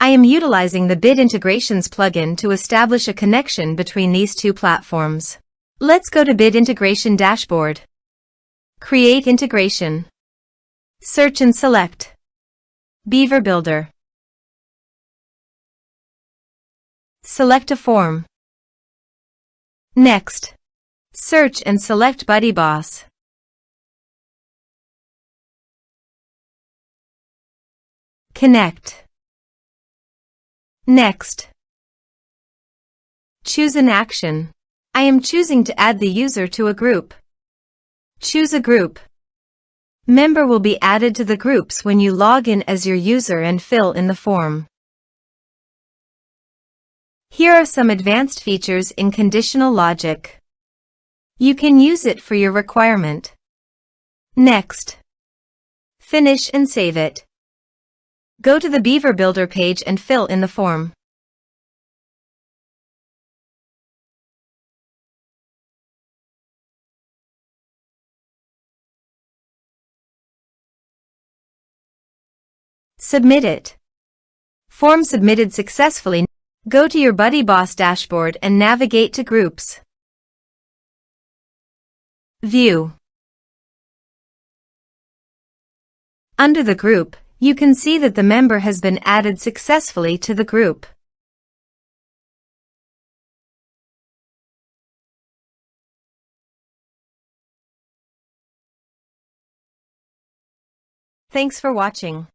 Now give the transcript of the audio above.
I am utilizing the Bit Integrations plugin to establish a connection between these two platforms. Let's go to Bit Integration Dashboard. Create integration. Search and select Beaver Builder. Select a form. Next, search and select BuddyBoss. Connect. Next, choose an action. I am choosing to add the user to a group. Choose a group. Member will be added to the groups when you log in as your user and fill in the form. Here are some advanced features in conditional logic. You can use it for your requirement. Next, finish and save it. Go to the Beaver Builder page and fill in the form. Submit it. Form submitted successfully. Go to your BuddyBoss dashboard and navigate to Groups. View. Under the group, you can see that the member has been added successfully to the group. Thanks for watching.